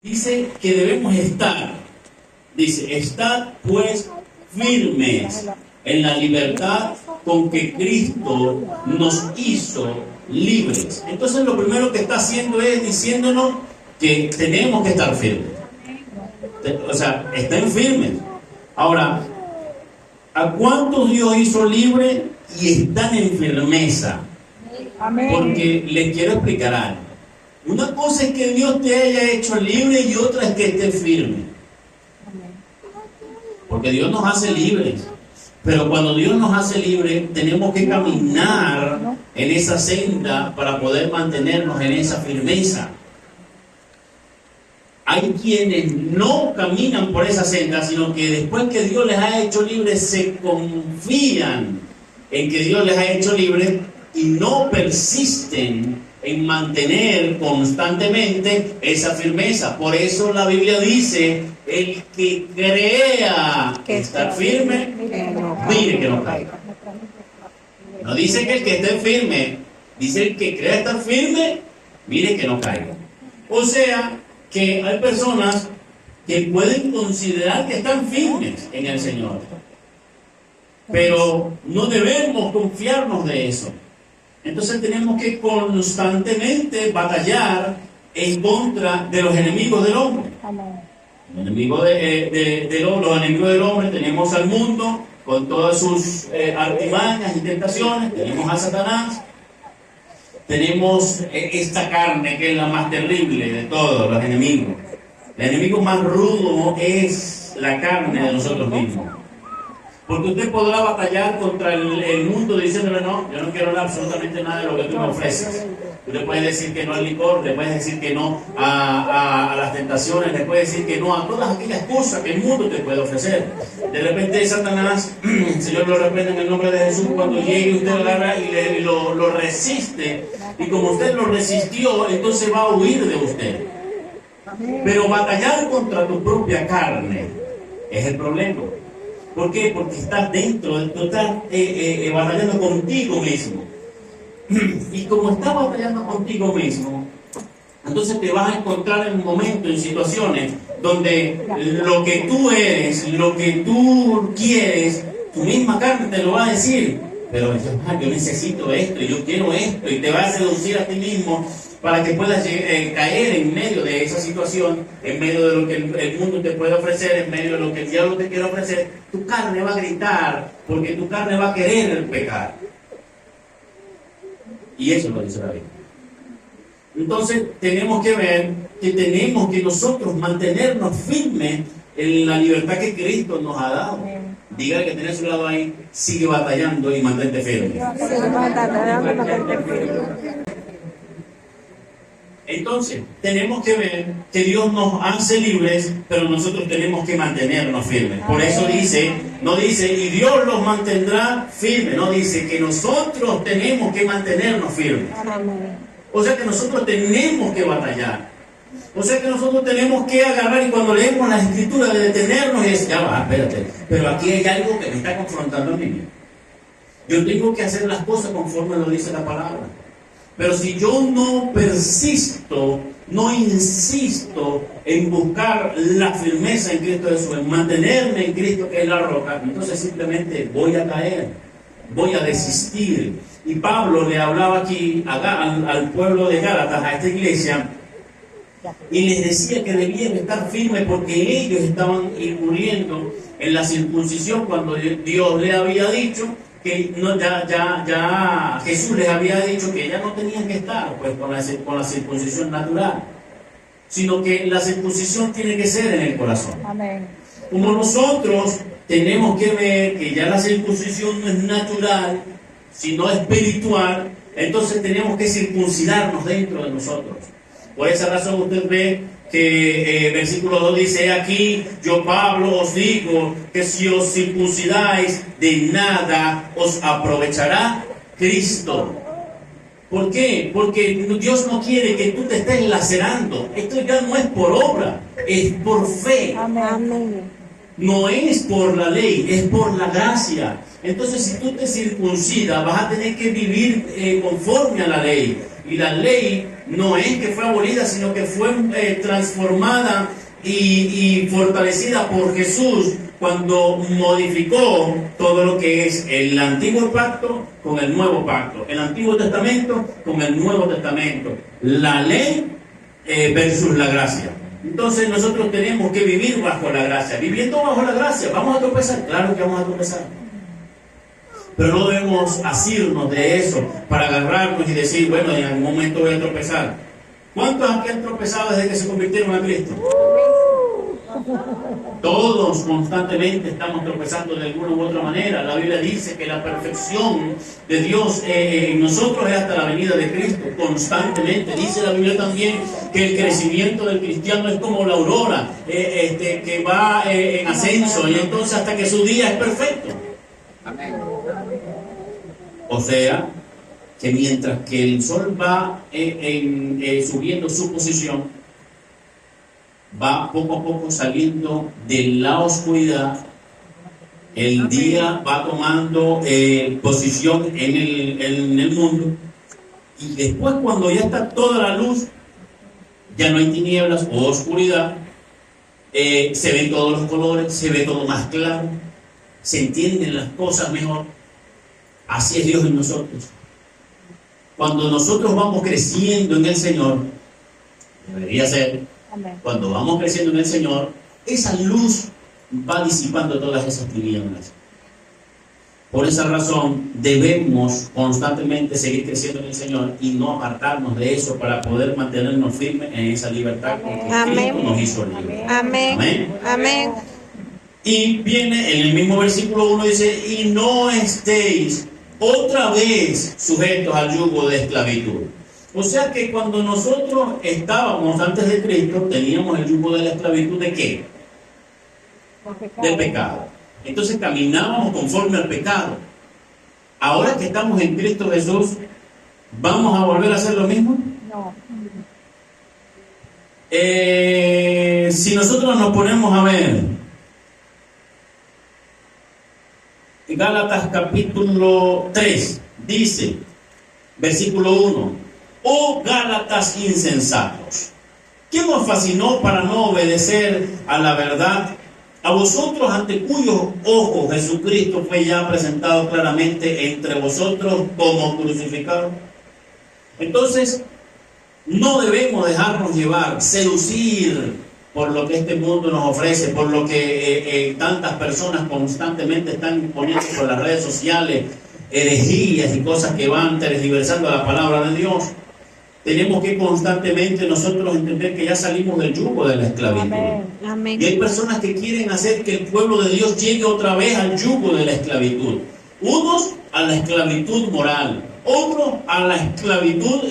dice que debemos estar. Dice, estad pues firmes en la libertad con que Cristo nos hizo libres. Entonces lo primero que está haciendo es diciéndonos que tenemos que estar firmes. O sea, estén firmes. Ahora, ¿a cuántos Dios hizo libres y están en firmeza? Amén. Porque les quiero explicar algo. Una cosa es que Dios te haya hecho libre y otra es que estés firme. Porque Dios nos hace libres. Pero cuando Dios nos hace libres, tenemos que caminar en esa senda para poder mantenernos en esa firmeza. Hay quienes no caminan por esa senda, sino que después que Dios les ha hecho libres, se confían en que Dios les ha hecho libres y no persisten en mantener constantemente esa firmeza. Por eso la Biblia dice, el que crea estar firme, mire que no caiga. No dice que el que esté firme, dice el que crea estar firme, mire que no caiga. O sea, que hay personas que pueden considerar que están firmes en el Señor, pero no debemos confiarnos de eso. Entonces tenemos que constantemente batallar en contra de los enemigos del hombre. Los enemigos los enemigos del hombre, tenemos al mundo con todas sus artimañas y tentaciones, tenemos a Satanás, tenemos esta carne que es la más terrible de todos los enemigos. El enemigo más rudo es la carne de nosotros mismos. Porque usted podrá batallar contra el mundo diciéndole, no, yo no quiero absolutamente nada de lo que tú me ofreces. Tú le puedes decir que no al licor, le puedes decir que no a las tentaciones, le puedes decir que no a todas aquellas cosas que el mundo te puede ofrecer. De repente Satanás, el Señor lo reprende en el nombre de Jesús, cuando llegue usted agarra y lo resiste. Y como usted lo resistió, entonces va a huir de usted. Pero batallar contra tu propia carne es el problema. ¿Por qué? Porque estás dentro, tú estás batallando contigo mismo. Y como estás batallando contigo mismo, entonces te vas a encontrar en un momento, en situaciones, donde lo que tú eres, lo que tú quieres, tu misma carne te lo va a decir. Pero yo necesito esto, yo quiero esto, y te va a seducir a ti mismo para que puedas caer en medio de esa situación, en medio de lo que el mundo te puede ofrecer, en medio de lo que el diablo te quiere ofrecer. Tu carne va a gritar, porque tu carne va a querer el pecar. Y eso lo dice la Biblia. Entonces tenemos que ver que tenemos que nosotros mantenernos firmes en la libertad que Cristo nos ha dado. Dígale que tiene a su lado ahí, sigue batallando y mantente firme. Entonces, tenemos que ver que Dios nos hace libres, pero nosotros tenemos que mantenernos firmes. Por eso dice, no dice, y Dios los mantendrá firmes, no dice que nosotros tenemos que mantenernos firmes. O sea que nosotros tenemos que batallar. O sea que nosotros tenemos que agarrar, y cuando leemos las escrituras, de detenernos y decir, ya va, espérate, pero aquí hay algo que me está confrontando a mí. Yo tengo que hacer las cosas conforme lo dice la palabra. Pero si yo no persisto, no insisto en buscar la firmeza en Cristo Jesús, en mantenerme en Cristo que es la roca, entonces simplemente voy a caer, voy a desistir. Y Pablo le hablaba aquí al pueblo de Gálatas, a esta iglesia, y les decía que debían estar firmes porque ellos estaban incurriendo en la circuncisión cuando Dios le había dicho que no, ya Jesús les había dicho que ya no tenían que estar pues con la circuncisión natural, sino que la circuncisión tiene que ser en el corazón. Amén. Como nosotros tenemos que ver que ya la circuncisión no es natural, sino espiritual, entonces tenemos que circuncidarnos dentro de nosotros. Por esa razón usted ve que versículo 2 dice, aquí yo Pablo os digo que si os circuncidáis de nada os aprovechará Cristo. ¿Por qué? Porque Dios no quiere que tú te estés lacerando. Esto ya no es por obra, es por fe. Amén. No es por la ley, es por la gracia. Entonces, si tú te circuncidas, vas a tener que vivir conforme a la ley. Y la ley no es que fue abolida, sino que fue transformada y fortalecida por Jesús cuando modificó todo lo que es el antiguo pacto con el nuevo pacto, el Antiguo Testamento con el Nuevo Testamento, la ley versus la gracia. Entonces nosotros tenemos que vivir bajo la gracia. Viviendo bajo la gracia, ¿vamos a tropezar? Claro que vamos a tropezar. Pero no debemos asirnos de eso para agarrarnos y decir, bueno, en algún momento voy a tropezar. ¿Cuántos aquí han tropezado desde que se convirtieron a Cristo? Todos constantemente estamos tropezando de alguna u otra manera. La Biblia dice que la perfección de Dios en nosotros es hasta la venida de Cristo, constantemente. Dice la Biblia también que el crecimiento del cristiano es como la aurora, que va en ascenso, y entonces hasta que su día es perfecto. O sea, que mientras que el sol va subiendo su posición, va poco a poco saliendo de la oscuridad, el día va tomando posición en el mundo, y después, cuando ya está toda la luz, ya no hay tinieblas o oscuridad, se ven todos los colores, se ve todo más claro, se entienden las cosas mejor. Así es Dios en nosotros. Cuando nosotros vamos creciendo en el Señor, debería ser, cuando vamos creciendo en el Señor, esa luz va disipando todas esas tinieblas. Por esa razón debemos constantemente seguir creciendo en el Señor y no apartarnos de eso para poder mantenernos firmes en esa libertad que Cristo nos hizo libres. Amén. Amén. Amén. Y viene en el mismo versículo 1, dice, y no estéis otra vez sujetos al yugo de esclavitud. O sea que cuando nosotros estábamos antes de Cristo, teníamos el yugo de la esclavitud ¿de qué? Del pecado. Entonces caminábamos conforme al pecado. Ahora que estamos en Cristo Jesús, ¿vamos a volver a hacer lo mismo? No. Si nosotros nos ponemos a ver Gálatas capítulo 3, dice, versículo 1, oh Gálatas insensatos, ¿quién os fascinó para no obedecer a la verdad? A vosotros, ante cuyos ojos Jesucristo fue ya presentado claramente entre vosotros como crucificado. Entonces, no debemos dejarnos llevar, seducir por lo que este mundo nos ofrece, por lo que tantas personas constantemente están poniendo por las redes sociales, herejías y cosas que van tergiversando la palabra de Dios. Tenemos que constantemente nosotros entender que ya salimos del yugo de la esclavitud. Amén. Amén. Y hay personas que quieren hacer que el pueblo de Dios llegue otra vez al yugo de la esclavitud. Unos a la esclavitud moral, otros a la esclavitud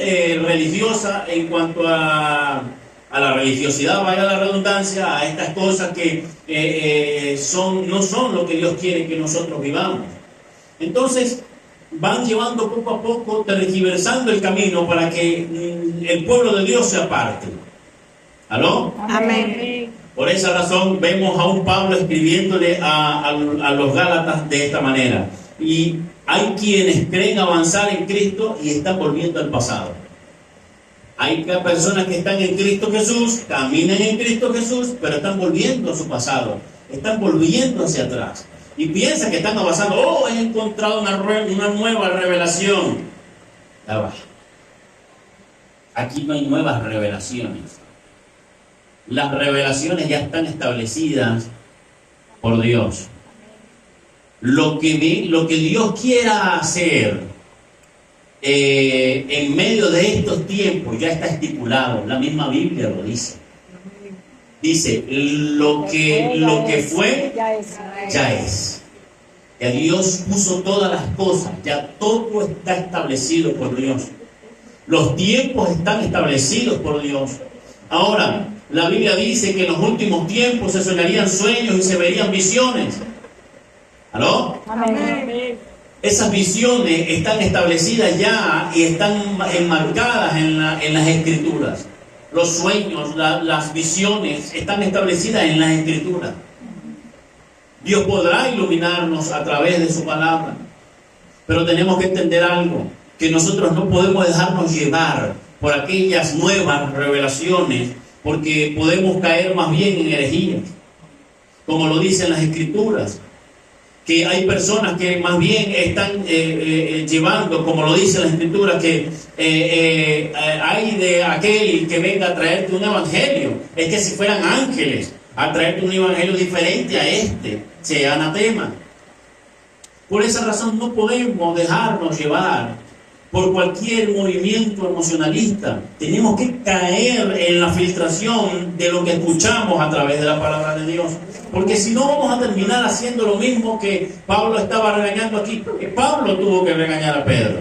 religiosa en cuanto a la religiosidad, vaya la redundancia, a estas cosas que no son lo que Dios quiere que nosotros vivamos. Entonces van llevando poco a poco, tergiversando el camino para que el pueblo de Dios se aparte. ¿Aló? Amén. Por esa razón vemos a un Pablo escribiéndole a los Gálatas de esta manera. Y hay quienes creen avanzar en Cristo y están volviendo al pasado. Hay personas que están en Cristo Jesús, caminan en Cristo Jesús, pero están volviendo a su pasado, están volviendo hacia atrás. Y piensan que están avanzando. Oh, he encontrado una nueva revelación. Ya va. Aquí no hay nuevas revelaciones. Las revelaciones ya están establecidas por Dios. Lo que Dios quiera hacer en medio de estos tiempos ya está estipulado. La misma Biblia lo dice. Dice, lo que fue, ya es. Ya Dios puso todas las cosas, ya todo está establecido por Dios. Los tiempos están establecidos por Dios. Ahora, la Biblia dice que en los últimos tiempos se soñarían sueños y se verían visiones. ¿Aló? Amén. Esas visiones están establecidas ya y están enmarcadas en las Escrituras. Los sueños, las visiones están establecidas en las Escrituras. Dios podrá iluminarnos a través de su palabra. Pero tenemos que entender algo. que nosotros no podemos dejarnos llevar por aquellas nuevas revelaciones, porque podemos caer más bien en herejías, como lo dicen las Escrituras, que hay personas que más bien están llevando, como lo dice la Escritura, que hay de aquel que venga a traerte un evangelio, es que si fueran ángeles a traerte un evangelio diferente a este, sea anatema. Por esa razón no podemos dejarnos llevar por cualquier movimiento emocionalista. Tenemos que caer en la filtración de lo que escuchamos a través de la palabra de Dios. Porque si no, vamos a terminar haciendo lo mismo que Pablo estaba regañando aquí. Pablo tuvo que regañar a Pedro.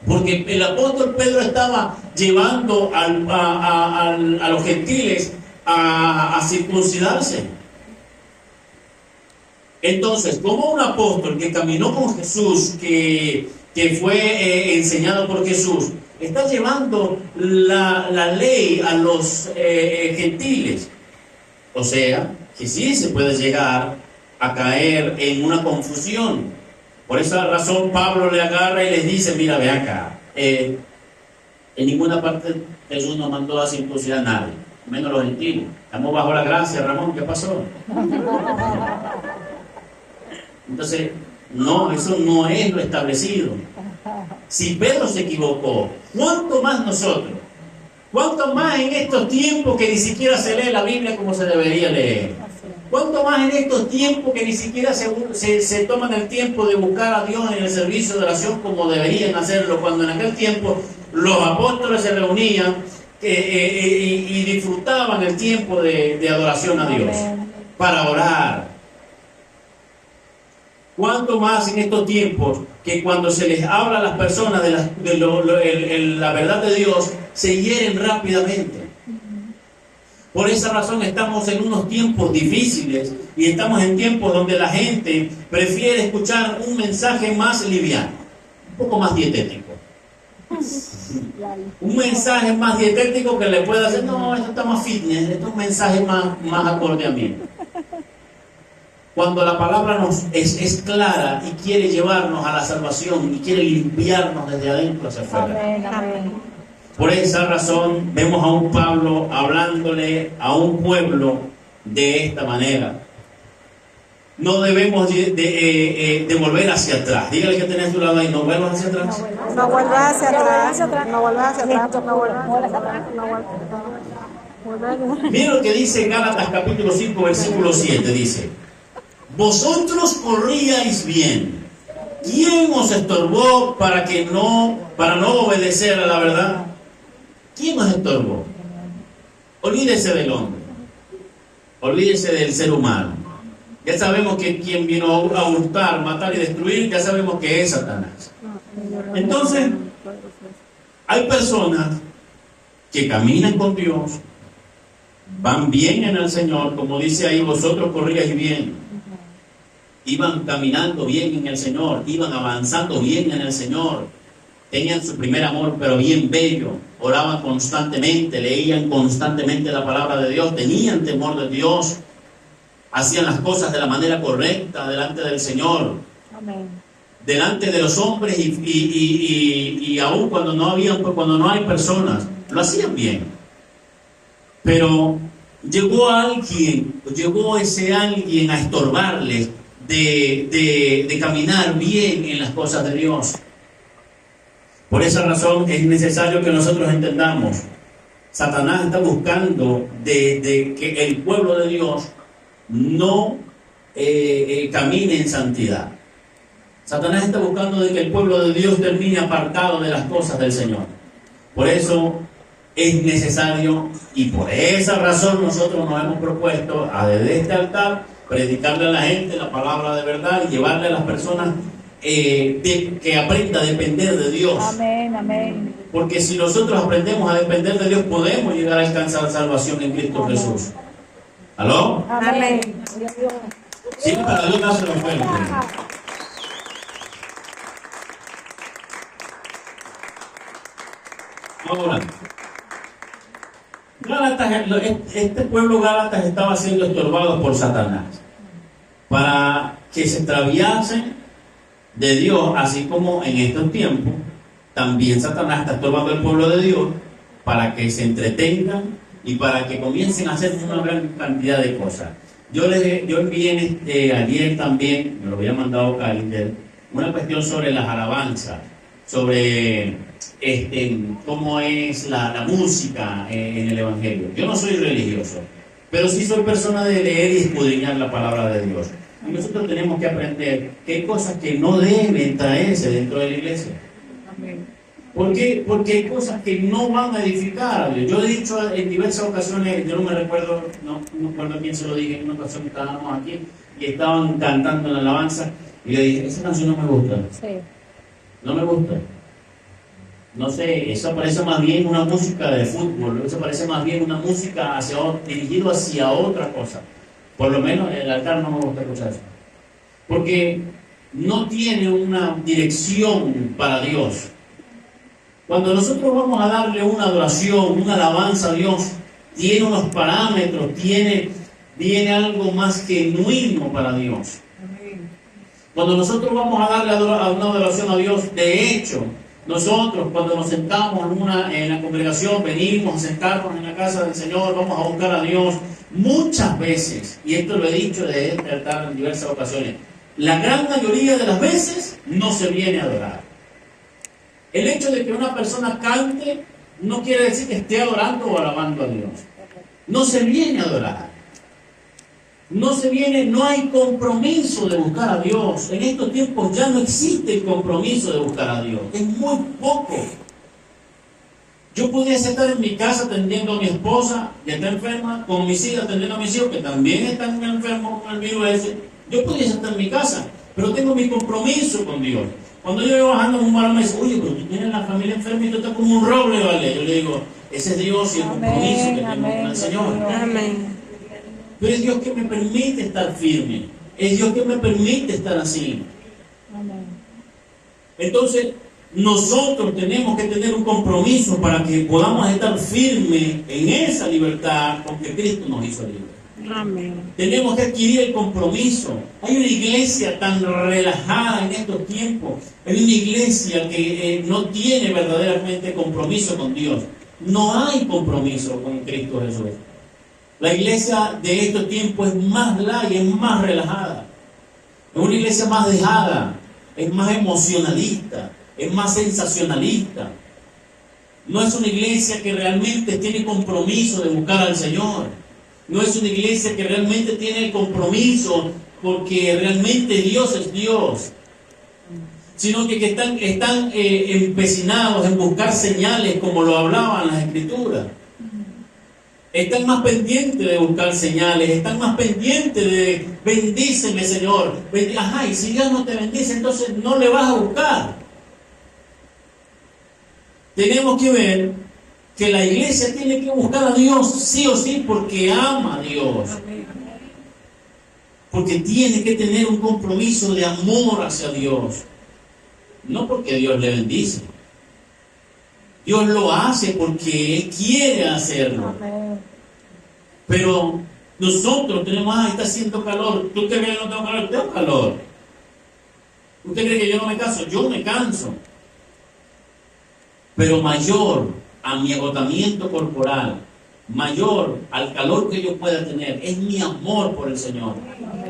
Porque el apóstol Pedro estaba llevando a los gentiles a circuncidarse. Entonces, como un apóstol que caminó con Jesús, que fue enseñado por Jesús, está llevando la ley a los gentiles? O sea, que sí se puede llegar a caer en una confusión. Por esa razón Pablo le agarra y les dice: mira, ve acá, en ninguna parte Jesús nos mandó a circuncidar a nadie, menos los gentiles. Estamos bajo la gracia, Ramón, ¿qué pasó? Entonces, no, eso no es lo establecido. Si Pedro se equivocó, ¿cuánto más nosotros? ¿Cuánto más en estos tiempos que ni siquiera se lee la Biblia como se debería leer? ¿Cuánto más en estos tiempos que ni siquiera se toman el tiempo de buscar a Dios en el servicio de oración como deberían hacerlo? Cuando en aquel tiempo los apóstoles se reunían y disfrutaban el tiempo de adoración a Dios para orar. ¿Cuánto más en estos tiempos que cuando se les habla a las personas de la verdad de Dios, se hieren rápidamente? Por esa razón estamos en unos tiempos difíciles y estamos en tiempos donde la gente prefiere escuchar un mensaje más liviano, un poco más dietético. Un mensaje más dietético que le pueda hacer: no, esto está más fitness, esto es un mensaje más acorde a mí. Cuando la palabra es clara y quiere llevarnos a la salvación y quiere limpiarnos desde adentro hacia afuera. Amén, amén. Por esa razón vemos a un Pablo hablándole a un pueblo de esta manera. No debemos de volver hacia atrás. Dígale que tenés a tu lado ahí: no vuelvas hacia atrás. No vuelvas hacia atrás. No vuelvas hacia atrás. No vuelvas hacia atrás. Mira lo que dice Gálatas capítulo 5 versículo 7. Dice: vosotros corríais bien. ¿Quién os estorbó para no obedecer a la verdad? ¿Quién os estorbó? Olvídese del hombre. Olvídese del ser humano. Ya sabemos que quien vino a hurtar, matar y destruir, ya sabemos que es Satanás. Entonces, hay personas que caminan con Dios, van bien en el Señor, como dice ahí: vosotros corríais bien. Iban caminando bien en el Señor, iban avanzando bien en el Señor, tenían su primer amor pero bien bello, oraban constantemente, leían constantemente la palabra de Dios, tenían temor de Dios, hacían las cosas de la manera correcta delante del Señor. Amén. Delante de los hombres y aún cuando no hay personas, lo hacían bien. Pero llegó ese alguien a estorbarles de caminar bien en las cosas de Dios. Por esa razón es necesario que nosotros entendamos: Satanás está buscando de que el pueblo de Dios no camine en santidad. Satanás está buscando de que el pueblo de Dios termine apartado de las cosas del Señor. Por eso es necesario, y por esa razón nosotros nos hemos propuesto desde este altar predicarle a la gente la palabra de verdad y llevarle a las personas que aprenda a depender de Dios. Amén, amén. Porque si nosotros aprendemos a depender de Dios, podemos llegar a alcanzar salvación en Cristo Jesús. ¿Aló? Amén. Sí, para Dios no se lo fuerte. Ahora, este pueblo Gálatas estaba siendo estorbado por Satanás para que se extraviasen de Dios, así como en estos tiempos también Satanás está tomando el pueblo de Dios para que se entretengan y para que comiencen a hacer una gran cantidad de cosas. Yo envié ayer también, me lo había mandado Calinder, una cuestión sobre las alabanzas, sobre cómo es la música en el Evangelio. Yo no soy religioso, pero sí soy persona de leer y escudriñar la palabra de Dios. Y nosotros tenemos que aprender que hay cosas que no deben traerse dentro de la iglesia. ¿Por qué? Porque hay cosas que no van a edificar a Dios. Yo he dicho en diversas ocasiones, yo no me recuerdo, no recuerdo a quién se lo dije, en una ocasión que estábamos aquí y estaban cantando en la alabanza y yo dije, esa canción no me gusta. Sí. No me gusta. No sé, eso parece más bien una música de fútbol, eso parece más bien una música dirigida hacia otra cosa. Por lo menos el altar no me gusta escuchar eso. Porque no tiene una dirección para Dios. Cuando nosotros vamos a darle una adoración, una alabanza a Dios, tiene unos parámetros, tiene algo más genuino para Dios. Cuando nosotros vamos a darle una adoración a Dios, de hecho, nosotros cuando nos sentamos en la congregación, venimos a sentarnos en la casa del Señor, vamos a buscar a Dios, muchas veces, y esto lo he dicho de este altar en diversas ocasiones, la gran mayoría de las veces no se viene a adorar. El hecho de que una persona cante no quiere decir que esté adorando o alabando a Dios. No se viene a adorar. No hay compromiso de buscar a Dios. En estos tiempos ya no existe el compromiso de buscar a Dios. Es muy poco. Yo pudiese estar en mi casa atendiendo a mi esposa, que está enferma, con mis hijas atendiendo a mis hijos, que también están enfermos con el virus ese. Yo pudiese estar en mi casa, pero tengo mi compromiso con Dios. Cuando yo voy bajando un varón me dice, oye, pero tú tienes la familia enferma y tú estás como un roble, ¿vale? Yo le digo, ese es Dios y el compromiso que tengo con el Señor. Amén. Pero es Dios que me permite estar firme. Es Dios que me permite estar así. Amén. Entonces, nosotros tenemos que tener un compromiso para que podamos estar firmes en esa libertad con que Cristo nos hizo libres. Amén. Tenemos que adquirir el compromiso. Hay una iglesia tan relajada en estos tiempos. Hay una iglesia que no tiene verdaderamente compromiso con Dios. No hay compromiso con Cristo Jesús. La iglesia de estos tiempos es más light, es más relajada. Es una iglesia más dejada, es más emocionalista, es más sensacionalista. No es una iglesia que realmente tiene compromiso de buscar al Señor. No es una iglesia que realmente tiene el compromiso porque realmente Dios es Dios. Sino que están empecinados en buscar señales como lo hablaban las Escrituras. Están más pendientes de buscar señales, están más pendientes de bendíceme, Señor. Ajá, y si Dios no te bendice, entonces no le vas a buscar. Tenemos que ver que la iglesia tiene que buscar a Dios sí o sí porque ama a Dios. Porque tiene que tener un compromiso de amor hacia Dios. No porque Dios le bendice. Dios lo hace porque Él quiere hacerlo. Pero nosotros tenemos, está haciendo calor. ¿Tú crees que yo no tengo calor? Tengo calor. ¿Usted cree que yo no me canso? Yo me canso. Pero mayor a mi agotamiento corporal, mayor al calor que yo pueda tener, es mi amor por el Señor.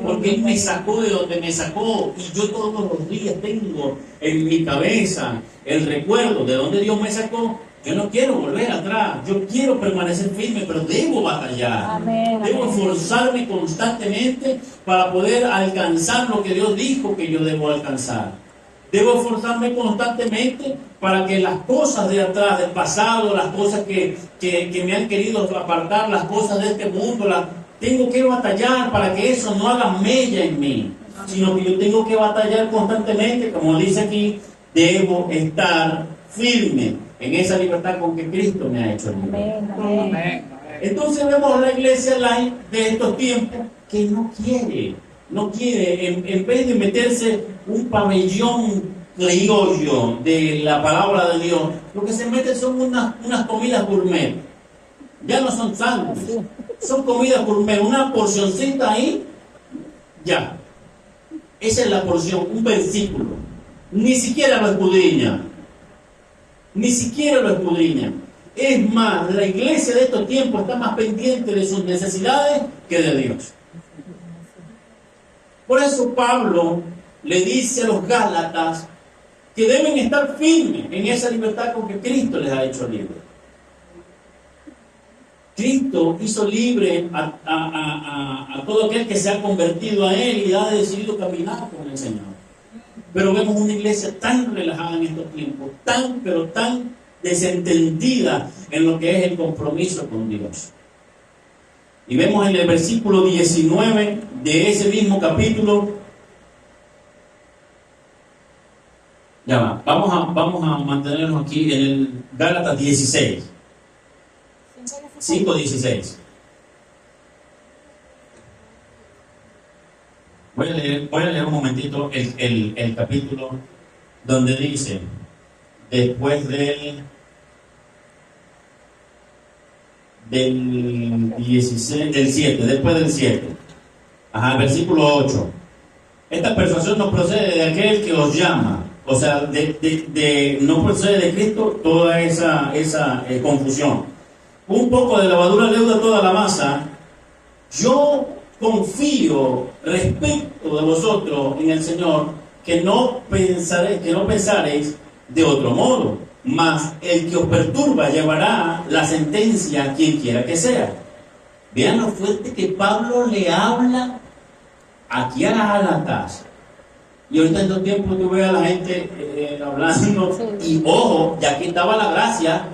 Porque Él me sacó de donde me sacó y yo todos los días tengo en mi cabeza el recuerdo de donde Dios me sacó. Yo no quiero volver atrás, yo quiero permanecer firme, pero debo batallar. Amén, debo esforzarme constantemente para poder alcanzar lo que Dios dijo que yo debo alcanzar. Debo esforzarme constantemente para que las cosas de atrás, del pasado, las cosas que me han querido apartar, las cosas de este mundo, tengo que batallar para que eso no haga mella en mí, sino que yo tengo que batallar constantemente, como dice aquí, debo estar firme en esa libertad con que Cristo me ha hecho libre. Amén. Entonces vemos la iglesia light de estos tiempos que no quiere, en vez de meterse un pabellón criollo de la palabra de Dios, lo que se mete son unas comidas gourmet. Ya no son sándwiches, son comidas gourmet, una porcioncita ahí, ya. Esa es la porción, un versículo. Ni siquiera lo escudriña. ni siquiera lo escudriñan. Es más, la iglesia de estos tiempos está más pendiente de sus necesidades que de Dios. Por eso Pablo le dice a los Gálatas que deben estar firmes en esa libertad con que Cristo les ha hecho libres. Cristo hizo libre a todo aquel que se ha convertido a Él y ha decidido caminar con el Señor. Pero vemos una iglesia tan relajada en estos tiempos, pero tan desentendida en lo que es el compromiso con Dios. Y vemos en el versículo 19 de ese mismo capítulo. Ya va, vamos a mantenernos aquí en el Gálatas 16. 5:16. Voy a leer un momentito el capítulo donde dice, después del 16, del 7, después del 7. Versículo 8. Esta persuasión no procede de aquel que os llama, o sea, no procede de Cristo toda esa confusión. Un poco de levadura leuda toda la masa. Yo confío respecto de vosotros en el Señor que no pensaréis de otro modo, mas el que os perturba llevará la sentencia a quien quiera que sea. Vean lo fuerte que Pablo le habla aquí a las Gálatas. Y ahorita en estos tiempos tú ves a la gente hablando, y ojo, ya que estaba la gracia.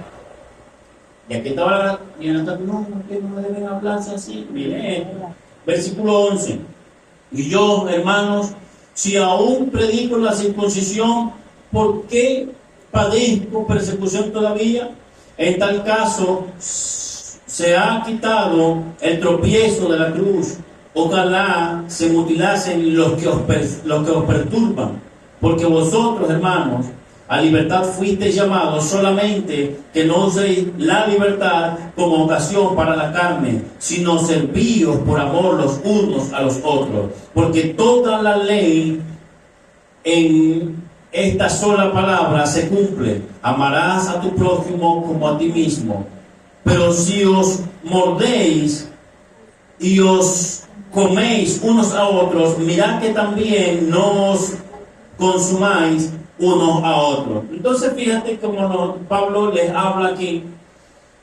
Y aquí estaba y no, que no deben hablarse así. Miren, versículo 11. Y yo, hermanos, si aún predico la circuncisión, ¿por qué padezco persecución todavía? En tal caso, se ha quitado el tropiezo de la cruz. Ojalá se mutilasen los que os perturban, porque vosotros, hermanos, a libertad fuisteis llamados, solamente que no uséis la libertad como ocasión para la carne, sino servíos por amor los unos a los otros. Porque toda la ley en esta sola palabra se cumple: amarás a tu prójimo como a ti mismo. Pero si os mordéis y os coméis unos a otros, mirad que también no os consumáis unos a otros. Entonces fíjate cómo Pablo les habla aquí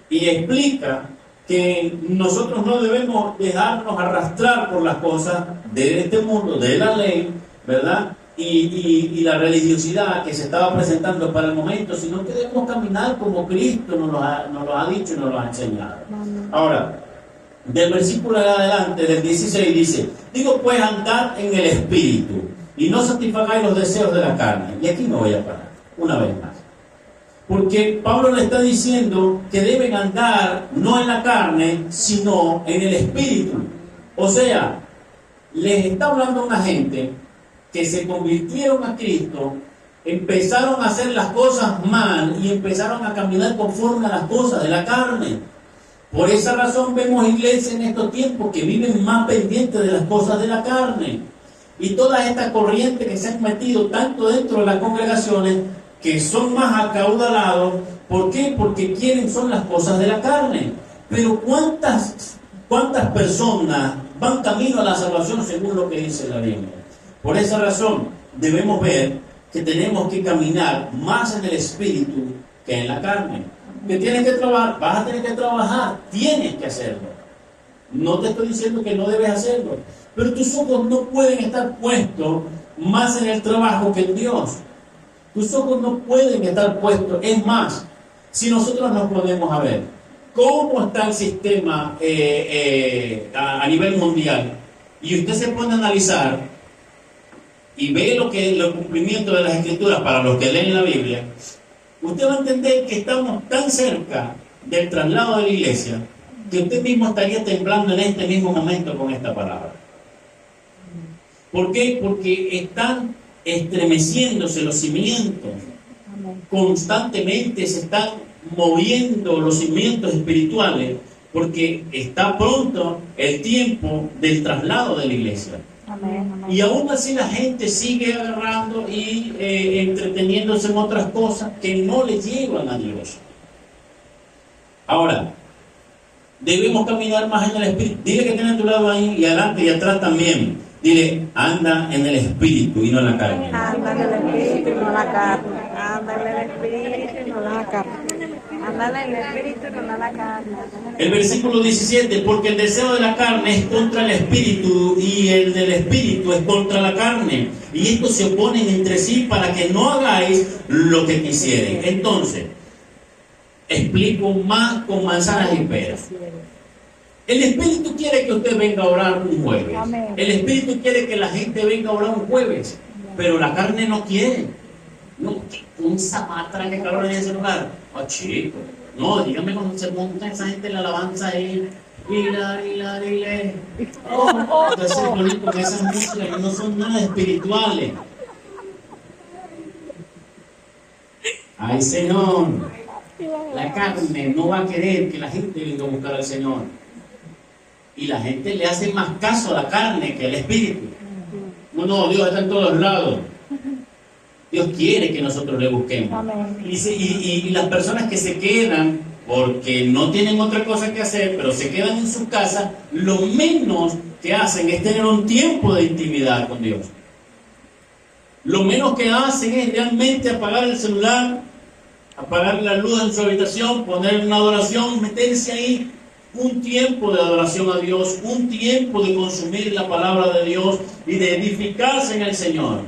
y explica que nosotros no debemos dejarnos arrastrar por las cosas de este mundo, de la ley, ¿verdad? Y la religiosidad que se estaba presentando para el momento, sino que debemos caminar como Cristo nos lo ha dicho y nos lo ha enseñado. Ahora, del versículo de adelante, del 16, dice: digo pues, andad en el Espíritu, y no satisfagáis los deseos de la carne. Y aquí me voy a parar una vez más, porque Pablo le está diciendo que deben andar no en la carne, sino en el Espíritu. O sea, les está hablando a una gente que se convirtieron a Cristo, empezaron a hacer las cosas mal y empezaron a caminar conforme a las cosas de la carne. Por esa razón vemos iglesias en estos tiempos que viven más pendientes de las cosas de la carne. Y todas estas corrientes que se han metido tanto dentro de las congregaciones, que son más acaudalados. ¿Por qué? Porque son las cosas de la carne. Pero ¿cuántas personas van camino a la salvación según lo que dice la Biblia? Por esa razón debemos ver que tenemos que caminar más en el Espíritu que en la carne. Que tienes que trabajar, vas a tener que trabajar, tienes que hacerlo. No te estoy diciendo que no debes hacerlo, pero tus ojos no pueden estar puestos más en el trabajo que en Dios. Tus ojos no pueden estar puestos. Es más, si nosotros nos ponemos a ver cómo está el sistema a nivel mundial, y usted se pone a analizar y ve los cumplimientos de las Escrituras para los que leen la Biblia, usted va a entender que estamos tan cerca del traslado de la iglesia que usted mismo estaría temblando en este mismo momento con esta palabra. ¿Por qué? Porque están estremeciéndose los cimientos. Constantemente se están moviendo los cimientos espirituales, porque está pronto el tiempo del traslado de la iglesia. Amén, amén. Y aún así la gente sigue agarrando y entreteniéndose en otras cosas que no le llevan a Dios. Ahora, debemos caminar más en el Espíritu. Dile que tiene a tu lado ahí y adelante y atrás también. Dile, anda en el Espíritu y no en la carne. Anda en el espíritu y no en la carne. Anda en el espíritu y no en la carne. Anda en el espíritu y no en la carne. El versículo 17, porque el deseo de la carne es contra el Espíritu y el del Espíritu es contra la carne. Y estos se oponen entre sí para que no hagáis lo que quisieren. Entonces, explico más con manzanas y peras. El Espíritu quiere que usted venga a orar un jueves. El Espíritu quiere que la gente venga a orar un jueves. Pero la carne no quiere. No, un zamatra que calor en ese lugar. Ah, chico. No, dígame cuando se monta esa gente en la alabanza ahí. Entonces, bonito que esas músicas no son nada espirituales. Ay, Señor. La carne no va a querer que la gente venga a buscar al Señor. Y la gente le hace más caso a la carne que al Espíritu. No, Dios está en todos lados. Dios quiere que nosotros le busquemos. Y las personas que se quedan porque no tienen otra cosa que hacer, pero se quedan en su casa, lo menos que hacen es tener un tiempo de intimidad con Dios. Lo menos que hacen es realmente apagar el celular, apagar la luz en su habitación, poner una adoración, meterse ahí. Un tiempo de adoración a Dios, un tiempo de consumir la palabra de Dios y de edificarse en el Señor.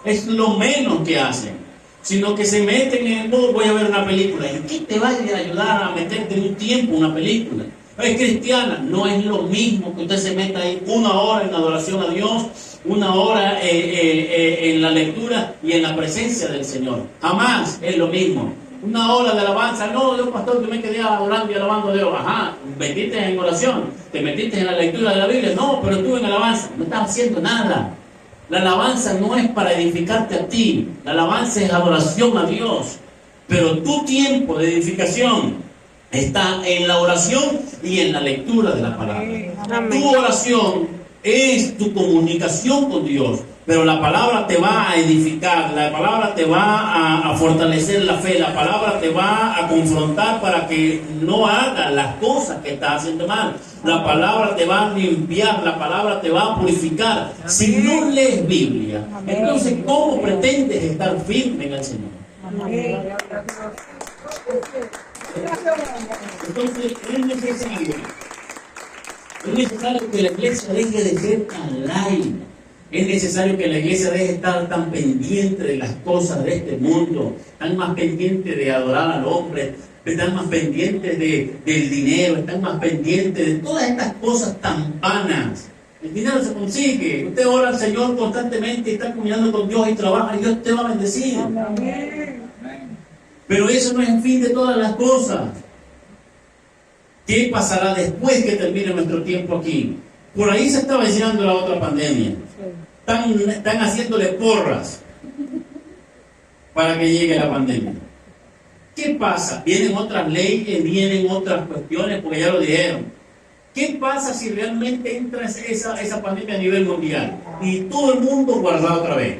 Es lo menos que hacen, sino que se meten en el modo, voy a ver una película. ¿Y qué te va a ayudar a meterte en un tiempo una película? Es cristiana, no es lo mismo que usted se meta ahí 1 hora en adoración a Dios, 1 hora en la lectura y en la presencia del Señor. Jamás es lo mismo. 1 hora de alabanza, no, yo pastor que me quedé adorando y alabando a Dios. Ajá, metiste en oración, te metiste en la lectura de la Biblia, no, pero estuve en alabanza, no estás haciendo nada. La alabanza no es para edificarte a ti, la alabanza es adoración a Dios, pero tu tiempo de edificación está en la oración y en la lectura de la palabra. Amén. Tu oración es tu comunicación con Dios. Pero la palabra te va a edificar, la palabra te va a fortalecer la fe, la palabra te va a confrontar para que no hagas las cosas que estás haciendo mal. La palabra te va a limpiar, la palabra te va a purificar. Si no lees Biblia, entonces ¿cómo pretendes estar firme en el Señor? Entonces es necesario que la iglesia deje de ser tan light. Es necesario que la iglesia deje de estar tan pendiente de las cosas de este mundo, tan más pendiente de adorar al hombre, están más pendientes del dinero, están más pendientes de todas estas cosas tan vanas. El dinero se consigue. Usted ora al Señor constantemente, está caminando con Dios y trabaja y Dios te va a bendecir. Amén. Pero eso no es el fin de todas las cosas. ¿Qué pasará después que termine nuestro tiempo aquí? Por ahí se está venciendo la otra pandemia. Están haciéndole porras para que llegue la pandemia. ¿Qué pasa? Vienen otras leyes, vienen otras cuestiones, porque ya lo dijeron. ¿Qué pasa si realmente entra esa pandemia a nivel mundial? Y todo el mundo guardado otra vez.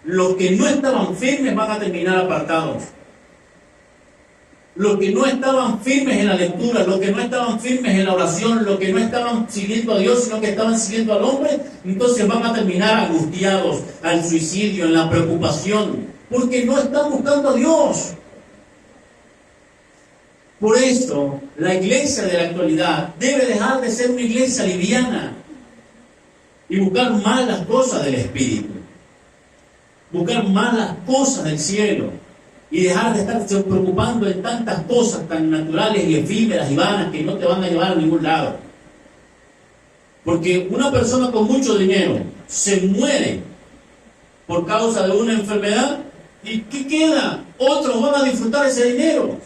Los que no estaban firmes van a terminar apartados. Los que no estaban firmes en la lectura, los que no estaban firmes en la oración, los que no estaban siguiendo a Dios, sino que estaban siguiendo al hombre, entonces van a terminar angustiados, al suicidio, en la preocupación, porque no están buscando a Dios. Por eso, la iglesia de la actualidad debe dejar de ser una iglesia liviana y buscar más las cosas del Espíritu, buscar más las cosas del cielo. Y dejar de estarse preocupando en tantas cosas tan naturales y efímeras y vanas que no te van a llevar a ningún lado. Porque una persona con mucho dinero se muere por causa de una enfermedad, ¿y qué queda? Otros van a disfrutar ese dinero.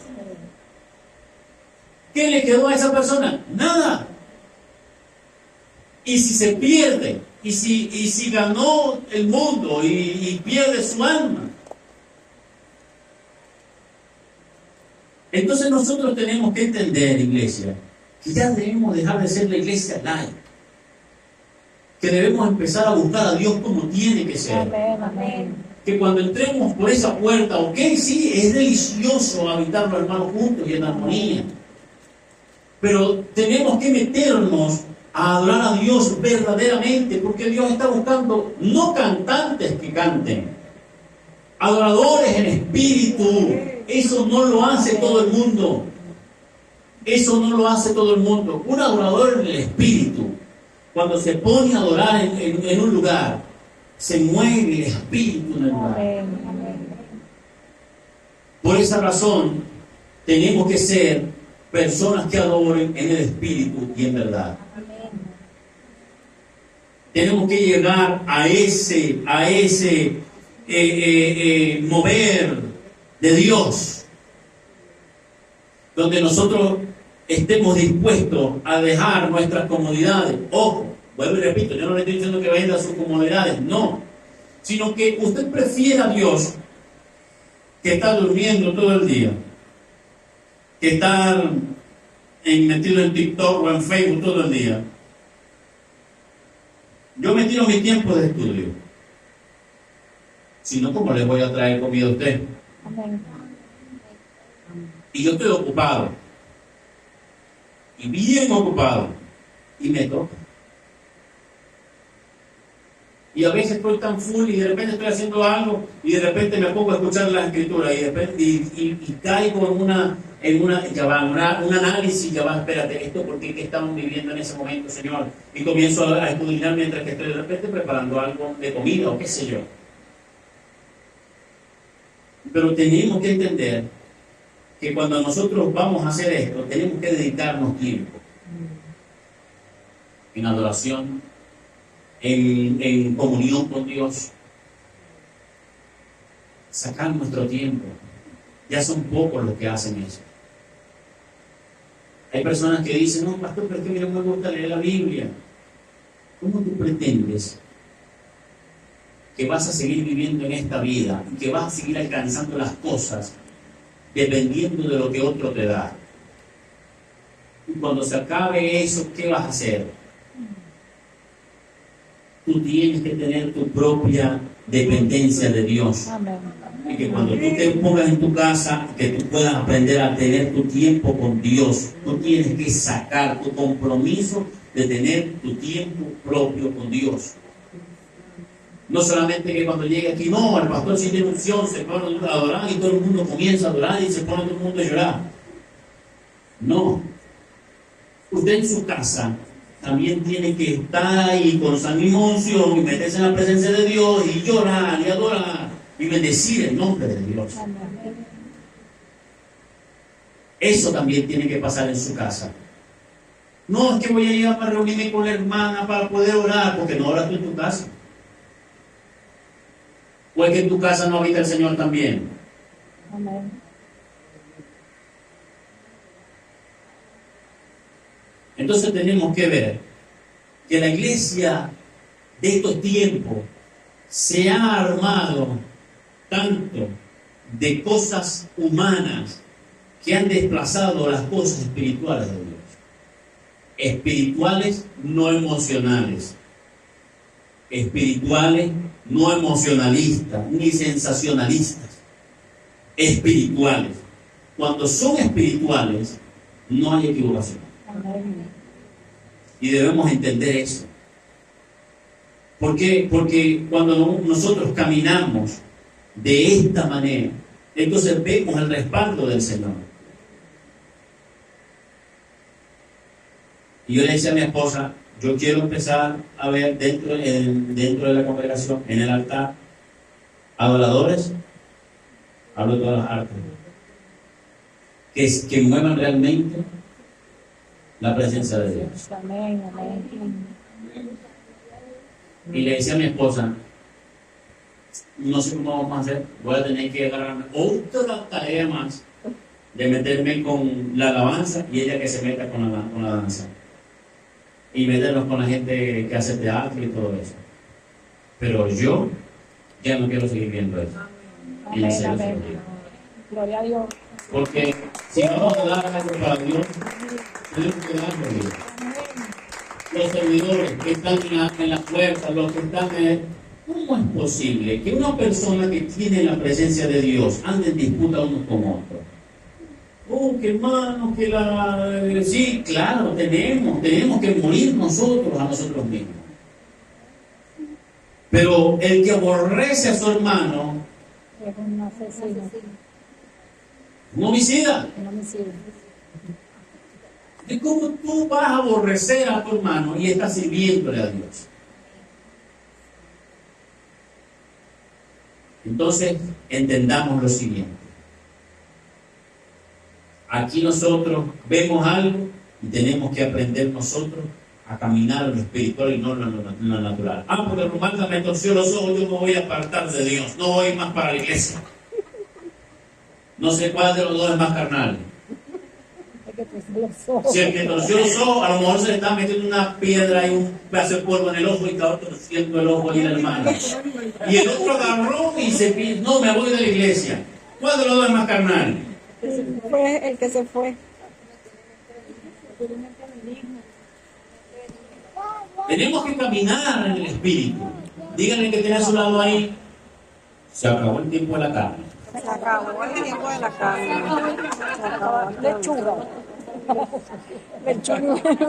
¿Qué le quedó a esa persona? Nada. Y si se pierde, y si ganó el mundo y pierde su alma, entonces nosotros tenemos que entender, iglesia, que ya debemos dejar de ser la iglesia light. que debemos empezar a buscar a Dios como tiene que ser. Amén, amén. Que cuando entremos por esa puerta, ok, sí, es delicioso habitar los hermanos juntos y en armonía. Pero tenemos que meternos a adorar a Dios verdaderamente, porque Dios está buscando no cantantes que canten, adoradores en espíritu. Eso no lo hace todo el mundo. Eso no lo hace todo el mundo. Un adorador en el espíritu, cuando se pone a adorar en un lugar, se mueve el espíritu en el lugar. Por esa razón, tenemos que ser personas que adoren en el espíritu y en verdad. Tenemos que llegar a ese mover de Dios, donde nosotros estemos dispuestos a dejar nuestras comodidades. Ojo, vuelvo y repito, yo no le estoy diciendo que venda sus comodidades, no, sino que usted prefiera a Dios que estar durmiendo todo el día, que estar metido en TikTok o en Facebook todo el día. Yo me tiro mi tiempo de estudio. Si no, ¿cómo le voy a traer comida a usted? Y yo estoy ocupado. Y bien ocupado. Y me toca. Y a veces estoy tan full y de repente estoy haciendo algo y de repente me pongo a escuchar las escrituras y de repente y caigo en un análisis. Ya va, espérate, esto porque qué estamos viviendo en ese momento, Señor. Y comienzo a escudriñar mientras que estoy de repente preparando algo de comida o qué sé yo. Pero tenemos que entender que cuando nosotros vamos a hacer esto, tenemos que dedicarnos tiempo en adoración, en comunión con Dios. Sacar nuestro tiempo. Ya son pocos los que hacen eso. Hay personas que dicen, no, pastor, pero es que a mí no me gusta leer la Biblia. ¿Cómo tú pretendes que vas a seguir viviendo en esta vida y que vas a seguir alcanzando las cosas dependiendo de lo que otro te da? Y cuando se acabe eso, ¿qué vas a hacer? Tú tienes que tener tu propia dependencia de Dios. Y que cuando tú te pongas en tu casa, que tú puedas aprender a tener tu tiempo con Dios. Tú tienes que sacar tu compromiso de tener tu tiempo propio con Dios. No solamente que cuando llegue aquí, no, el pastor sin unción se pone a adorar y todo el mundo comienza a adorar y se pone todo el mundo a llorar. No. Usted en su casa también tiene que estar ahí con esa misma unción y meterse en la presencia de Dios y llorar y adorar y bendecir el nombre de Dios. Eso también tiene que pasar en su casa. No, es que voy a ir a reunirme con la hermana para poder orar, porque no oras tú en tu casa. ¿O es que en tu casa no habita el Señor también? Amén. Entonces tenemos que ver que la iglesia de estos tiempos se ha armado tanto de cosas humanas que han desplazado las cosas espirituales de Dios. Espirituales, no emocionales. Espirituales, no emocionalistas, ni sensacionalistas. Espirituales. Cuando son espirituales, no hay equivocación. Y debemos entender eso. ¿Por qué? Porque cuando nosotros caminamos de esta manera, entonces vemos el respaldo del Señor. Y yo le decía a mi esposa, yo quiero empezar a ver dentro de la congregación, en el altar, adoradores, hablo de todas las artes, que muevan realmente la presencia de Dios. Amén, amén. Y le decía a mi esposa, no sé cómo vamos a hacer, voy a tener que agarrarme otra tarea más de meterme con la alabanza y ella que se meta con la danza. Y meternos con la gente que hace teatro y todo eso. Pero yo ya no quiero seguir viendo eso. Amén, amén. Gloria a Dios. Porque si no vamos a dar algo para Dios, tenemos que darlo a Dios. los servidores que están en la puerta, los que están ¿cómo es posible que una persona que tiene la presencia de Dios ande en disputa unos con otros? Oh, que hermano, que la... Sí, claro, tenemos que morir nosotros a nosotros mismos. Pero el que aborrece a su hermano es un asesino. un homicida. Un homicidio. ¿Y cómo tú vas a aborrecer a tu hermano y estás sirviéndole a Dios? Entonces, entendamos lo siguiente. Aquí nosotros vemos algo y tenemos que aprender nosotros a caminar en lo espiritual y no en lo natural. Ah, porque Román me torció los ojos, yo me voy a apartar de Dios, no voy más para la iglesia. No sé cuál de los dos es más carnal. Si el que torció los ojos, a lo mejor se le está metiendo una piedra y un pedazo de polvo en el ojo y está torciendo el ojo y la hermana. Y el otro agarró y se pide, no, me voy de la iglesia. ¿Cuál de los dos es más carnal? Fue el que se fue. Tenemos que caminar en el espíritu. Díganle que tiene a su lado ahí. Se acabó el tiempo de la carne. Se acabó el tiempo de la carne. Se acabó. Lechuga.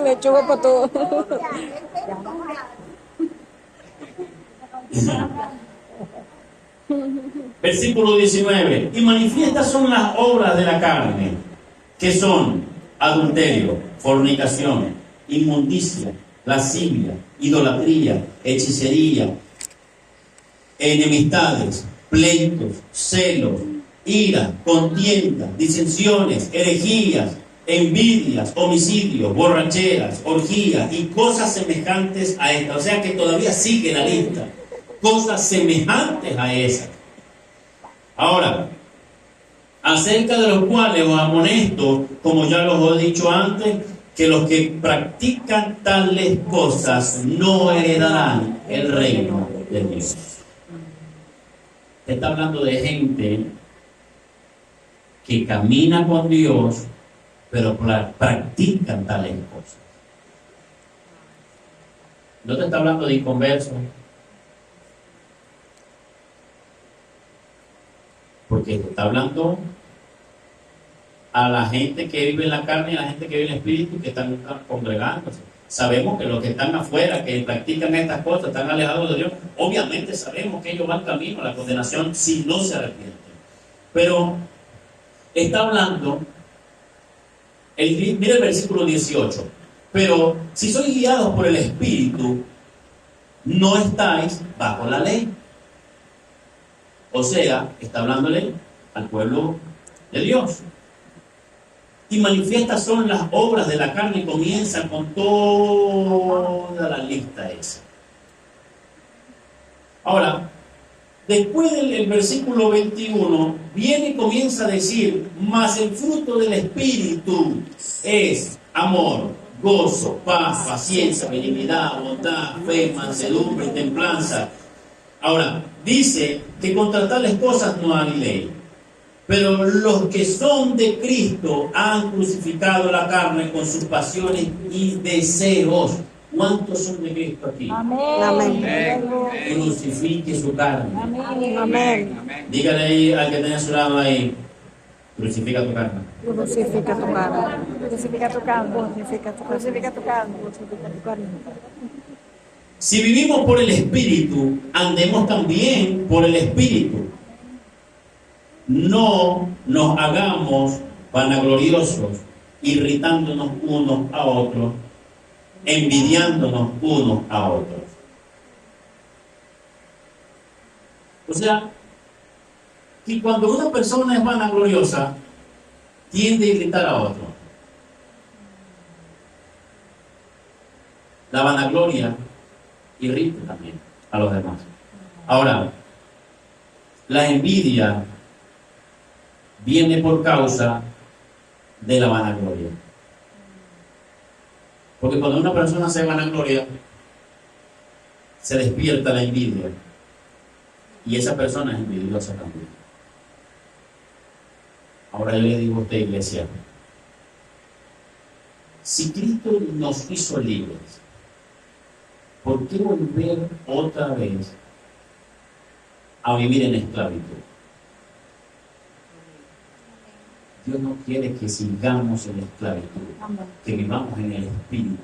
Lechuga para todo. Versículo 19. Y manifiestas son las obras de la carne, que son adulterio, fornicación, inmundicia, lascivia, idolatría, hechicería, enemistades, pleitos, celos, ira, contienda, disensiones, herejías, envidias, homicidios, borracheras, orgías y cosas semejantes a esta. O sea que todavía sigue la lista. Cosas semejantes a esas. Ahora, acerca de los cuales os amonesto, como ya los he dicho antes, que los que practican tales cosas no heredarán el reino de Dios. Está hablando de gente que camina con Dios, pero practican tales cosas. No te está hablando de inconversos, porque te está hablando a la gente que vive en la carne y a la gente que vive en el espíritu, que están congregándose. Sabemos que los que están afuera, que practican estas cosas, están alejados de Dios. Obviamente sabemos que ellos van camino a la condenación si no se arrepienten. Pero está hablando, mira el versículo 18. Pero si sois guiados por el Espíritu, no estáis bajo la ley. O sea, está hablándole al pueblo de Dios. Y manifiestas son las obras de la carne y comienzan con toda la lista esa. Ahora, después del versículo 21, viene y comienza a decir, mas el fruto del Espíritu es amor, gozo, paz, paciencia, benignidad, bondad, fe, mansedumbre, templanza. Ahora, dice que contra tales cosas no hay ley. Pero los que son de Cristo han crucificado la carne con sus pasiones y deseos. ¿Cuántos son de Cristo aquí? Amén. Crucifique su carne. Amén. Dígale ahí al que tenga a su lado ahí, crucifica tu carne. Crucifica tu carne. Crucifica tu carne. Crucifica tu carne. Crucifica tu carne. Crucifica tu carne. Si vivimos por el Espíritu, andemos también por el Espíritu. No nos hagamos vanagloriosos, irritándonos unos a otros, envidiándonos unos a otros. O sea, que cuando una persona es vanagloriosa, tiende a irritar a otro. La vanagloria irrita también a los demás. Ahora, la envidia viene por causa de la vanagloria. Porque cuando una persona se vanagloria, se despierta la envidia. Y esa persona es envidiosa también. Ahora yo le digo a usted, iglesia, si Cristo nos hizo libres, ¿por qué volver otra vez a vivir en esclavitud? Dios no quiere que sigamos en esclavitud, que vivamos en el espíritu,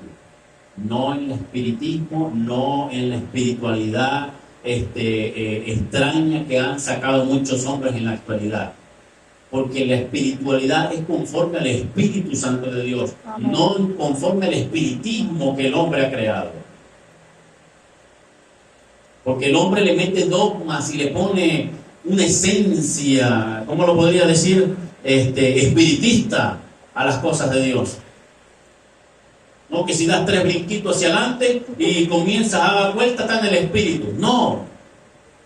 no en el espiritismo, no en la espiritualidad extraña que han sacado muchos hombres en la actualidad. Porque la espiritualidad es conforme al Espíritu Santo de Dios, no conforme al espiritismo que el hombre ha creado. Porque el hombre le mete dogmas y le pone una esencia, ¿cómo lo podría decir? Espiritista a las cosas de Dios. No, que si das 3 brinquitos hacia adelante y comienzas a dar vuelta, está en el espíritu. No,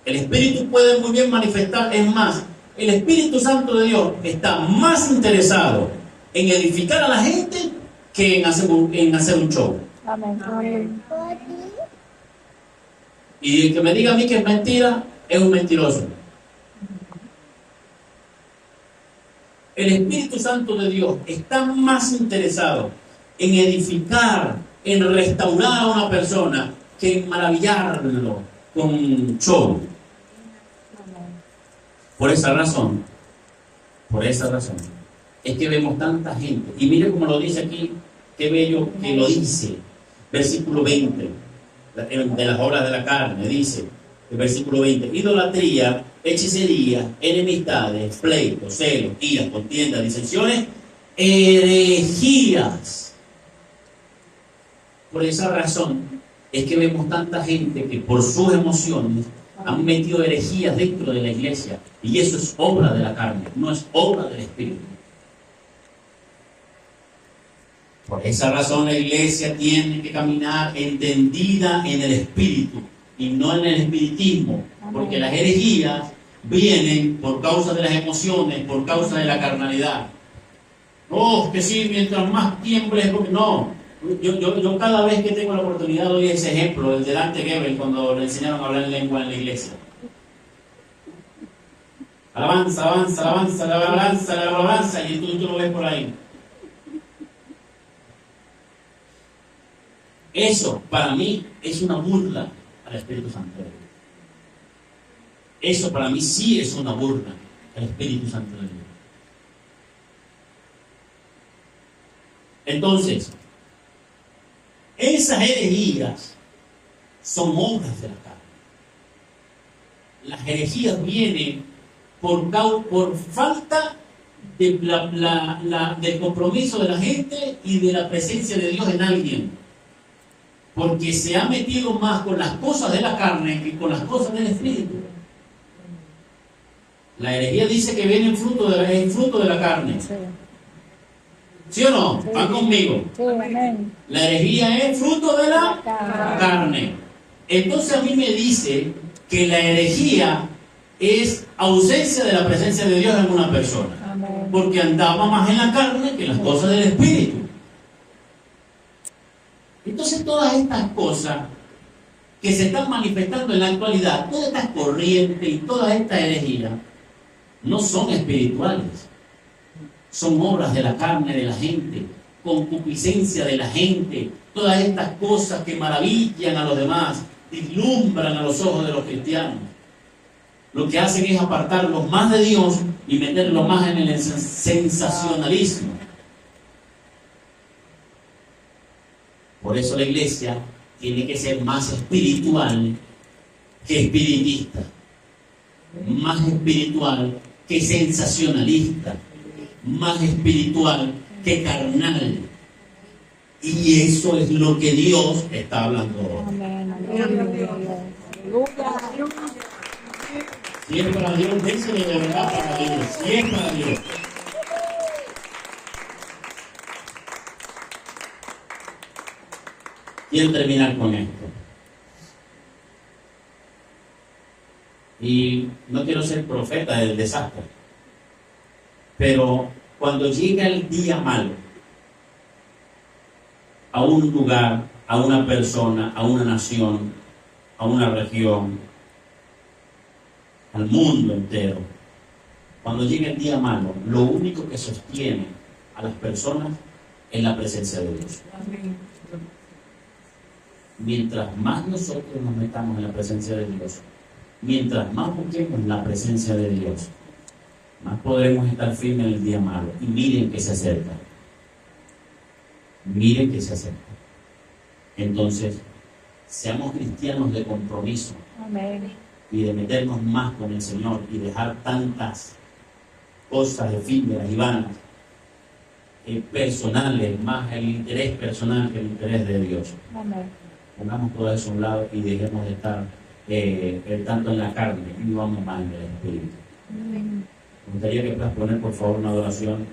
el espíritu puede muy bien manifestar. Es más, el Espíritu Santo de Dios está más interesado en edificar a la gente que en hacer un show. Amén. Y el que me diga a mí que es mentira, es un mentiroso. El Espíritu Santo de Dios está más interesado en edificar, en restaurar a una persona, que en maravillarlo con show. Por esa razón, es que vemos tanta gente. Y mire cómo lo dice aquí, qué bello que lo dice. Versículo 20, de las obras de la carne, dice, el versículo 20, idolatría, hechicería, enemistades, pleitos, celos, iras, contiendas, disensiones, herejías. Por esa razón es que vemos tanta gente que por sus emociones han metido herejías dentro de la iglesia, y eso es obra de la carne, no es obra del Espíritu. Por esa razón la iglesia tiene que caminar entendida en el Espíritu y no en el espiritismo, porque las herejías vienen por causa de las emociones, por causa de la carnalidad. No, que sí, mientras más tiembles, porque no. Yo cada vez que tengo la oportunidad doy ese ejemplo, el de Dante Gebel, cuando le enseñaron a hablar en lengua en la iglesia. Alabanza, alabanza, alabanza, alabanza, alabanza, y tú lo ves por ahí. Eso, para mí, es una burla al Espíritu Santo de Dios. Eso para mí sí es una burla al Espíritu Santo de Dios. Entonces, esas herejías son obras de la carne. Las herejías vienen por falta de del compromiso de la gente y de la presencia de Dios en alguien. Porque se ha metido más con las cosas de la carne que con las cosas del Espíritu. La herejía dice que viene en fruto de la carne. ¿Sí o no? Sí. ¿Van conmigo? Sí, amén. La herejía es fruto de la carne. Entonces a mí me dice que la herejía es ausencia de la presencia de Dios en una persona. Amén. Porque andaba más en la carne que en las cosas del Espíritu. Entonces todas estas cosas que se están manifestando en la actualidad, todas estas corrientes y todas estas herejías, no son espirituales. Son obras de la carne de la gente, concupiscencia de la gente, todas estas cosas que maravillan a los demás, vislumbran a los ojos de los cristianos. Lo que hacen es apartarlos más de Dios y meterlos más en el sensacionalismo. Por eso la iglesia tiene que ser más espiritual que espiritista, más espiritual que sensacionalista, más espiritual que carnal. Y eso es lo que Dios está hablando hoy. Amén. Si es para Dios, dénselo de verdad para Dios. Si es para Dios. Quiero terminar con esto. Y no quiero ser profeta del desastre. Pero cuando llega el día malo, a un lugar, a una persona, a una nación, a una región, al mundo entero, cuando llega el día malo, lo único que sostiene a las personas es la presencia de Dios. mientras más nosotros nos metamos en la presencia de Dios, mientras más busquemos la presencia de Dios, más podremos estar firmes en el día malo. Y miren que se acerca. Miren que se acerca. Entonces, seamos cristianos de compromiso. Amén. Y de meternos más con el Señor y dejar tantas cosas efímeras y vanas, personales, más el interés personal que el interés de Dios. Amén. Pongamos todo eso a un lado y dejemos de estar tanto en la carne y vamos más en el Espíritu. Amén. Me gustaría que puedas poner por favor una adoración